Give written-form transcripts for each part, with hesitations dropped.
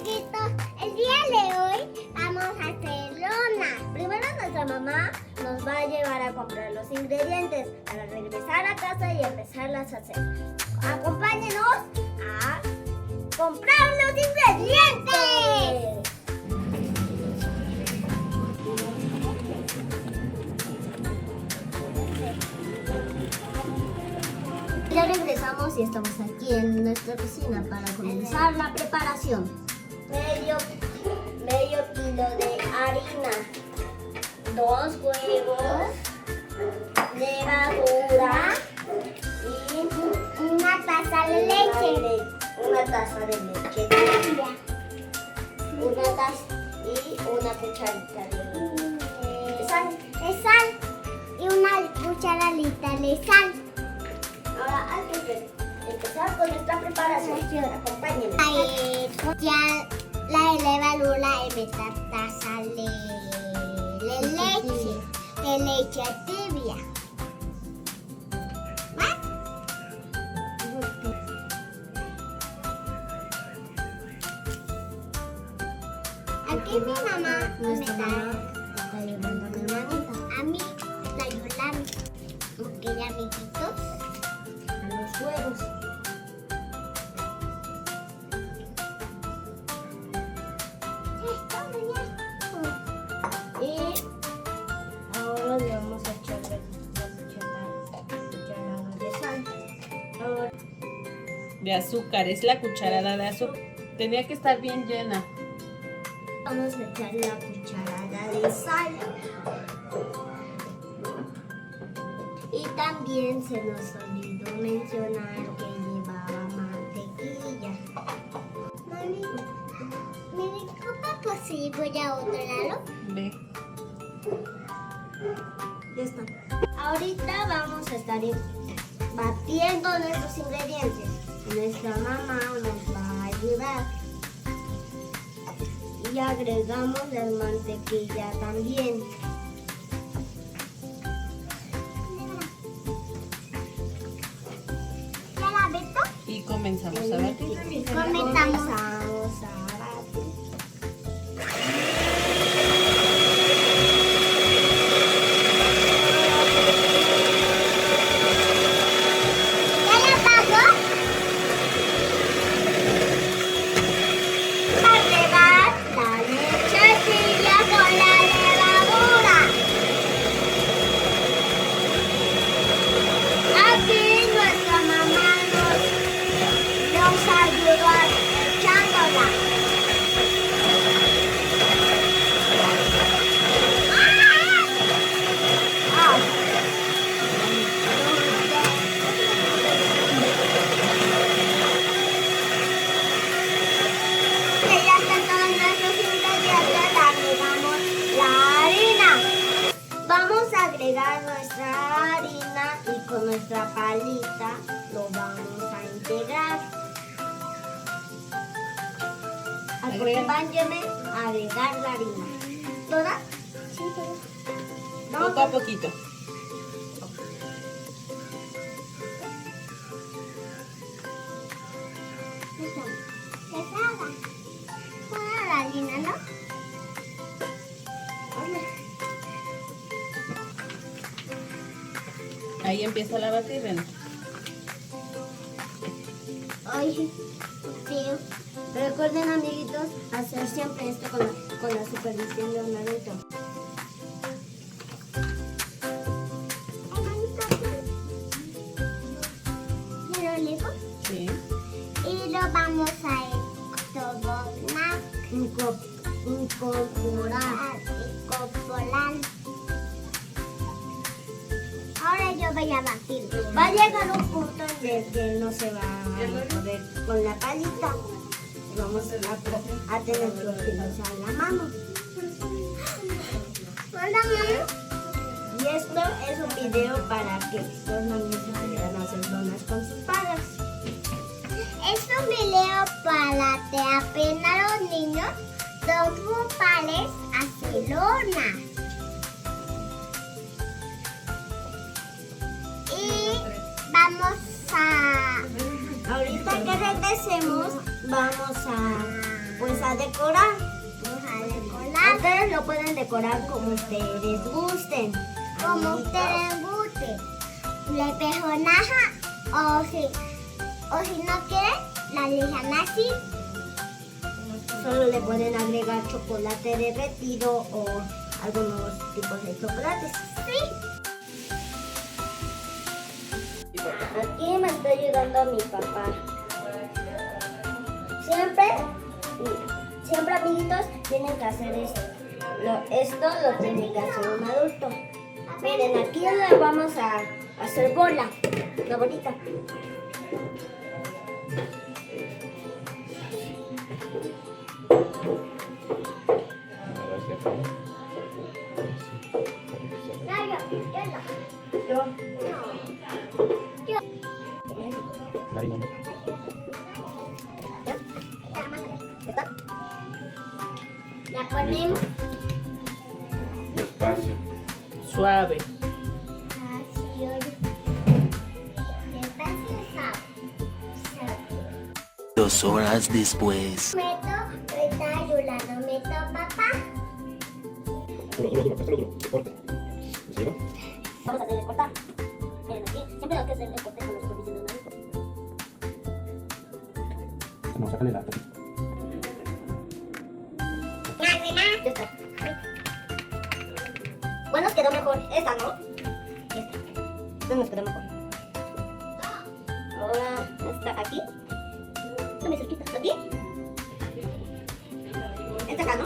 amiguitos, el día de hoy vamos a hacer lona. Primero nuestra mamá nos va a llevar a comprar los ingredientes para regresar a casa y empezarlas a hacer. Acompáñenos a comprar los ingredientes. Ya regresamos y estamos aquí en nuestra cocina para comenzar la preparación. Medio kilo de harina, 2 huevos, levadura y una taza de leche. Una taza de leche tibia. Una taza y una cucharita de sal. Y una cucharadita de sal. Ahora, antes de empezar con nuestra preparación, acompáñenme. Ya la levadura en esta taza de leche tibia. ¿Va? Aquí mi mamá me está llevando mi manita. A mí, la Yolanda. Ok, amiguitos. Los huevos. Y ahora le vamos a echar la cucharada de sal. Ahora, De azúcar, es la cucharada de azúcar. Tenía que estar bien llena. vamos a echar la cucharada de sal. Y también se nos olvidó mencionar que llevaba mantequilla. Mami, ¿me disculpa por si voy a otro lado? Ve. Ya está. Ahorita vamos a estar batiendo nuestros ingredientes. Nuestra mamá nos va a ayudar. Y agregamos la mantequilla también. Y comenzamos a batir. Comenzamos a batir. ¿Ya la apagó? Agregar la leche tibia con la levadura. Aquí nuestra mamá nos ayudó echándola. Que ya están todos nuestros ingredientes, agregamos la harina. Vamos a agregar nuestra harina y con nuestra palita lo vamos a integrar. Acompáñenme a agregar la harina. ¿Toda? Sí, toda. Poco a poquito. Toda la harina, ¿no? Ahí empieza la batir, ven. Ay, tío. Recuerden, amiguitos, hacer siempre esto con la supervisión de un adulto. ¿Pero lejos? Sí. Y lo vamos a incorporar. Ahora yo voy a batir. Va a llegar un punto en el que no se va a poder con la palita. Vamos a tener que utilizar la mano. Hola, mamá. Y esto es un video para que los niños aprendan a hacer donas con sus padres. Es un video para que aprendan a los niños con sus padres a hacer donas. Y vamos a... Ahorita que regresemos, vamos a pues a decorar. Vamos a decorar. Ustedes lo pueden decorar como ustedes gusten. Como ustedes gusten. Le personaje o si no quieren, la dejan así. Solo le pueden agregar chocolate derretido o algunos tipos de chocolates. Sí. Aquí me está ayudando mi papá. Siempre amiguitos tienen que hacer esto. Esto lo tiene que hacer un adulto. Miren, aquí le vamos a hacer bola, una bolita. La ponemos Despacio. Suave. despacio, suave. 2 horas después. Meto, me está ayudando, meto papá. Duro. Corta. ¿Sí? Vamos a hacerle cortar. Miren aquí, siempre tengo que hacerle cortar con los comisiones de No, sácale la. Ya está. Bueno, nos quedó mejor esta, ¿no? Esta. Esta nos quedó mejor. Ahora está aquí. Está muy cerquita. ¿Aquí? Esta acá, ¿no?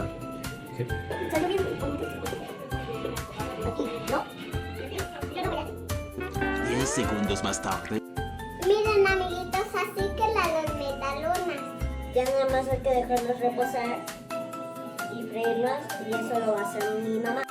Sí. ¿Salió bien? Aquí, ¿no? Yo no voy a... 10 segundos más tarde. Miren, amiguitos, así que las metalunas. Ya nada más hay que dejarlos reposar y freírlos, y eso lo va a hacer mi mamá.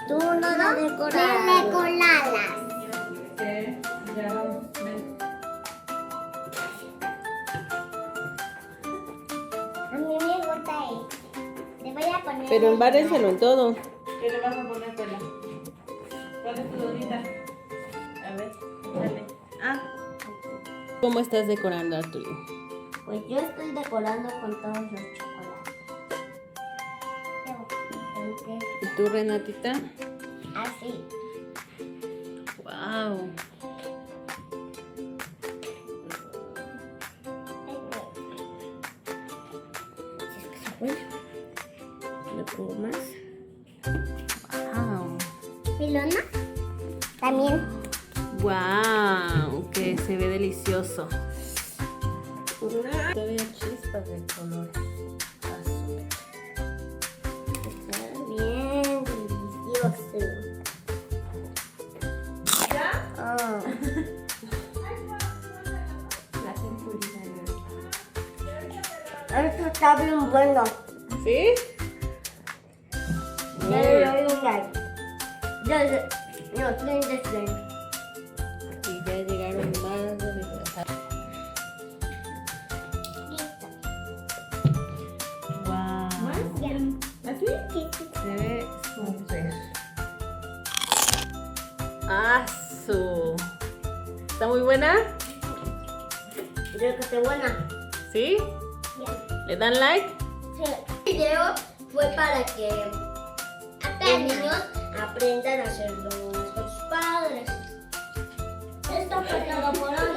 Turno de decorar. De decorarlas. A mí me gusta esto. Le voy a poner. Pero embárrenselo en todo. ¿Qué le vas a poner, Pela? ¿Cuál es tu donita? A ver, dale. ¿Cómo estás decorando, Arturo? Pues yo estoy decorando con todos los chocolates. ¿Y tú, Renatita? Así. Wow. Le pongo más. Wow. ¿Pilona? También. Wow, que se ve delicioso. Todavía chispas de color azul. Está bien delicioso. ¿Ya? Oh. Esto está bien bueno. ¿Sí? Ya le doy un like. No, 30 likes. Y ya llegaron más de Listo. Wow. Ya. ¿Así? Se ve súper. ¡Asu! ¿Está muy buena? Creo que está buena. ¿Sí? ¿Le dan like? Sí. El video fue para que los niños aprendan a hacerlo con sus padres. Esto fue todo por hoy.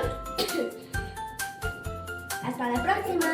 Hasta la próxima.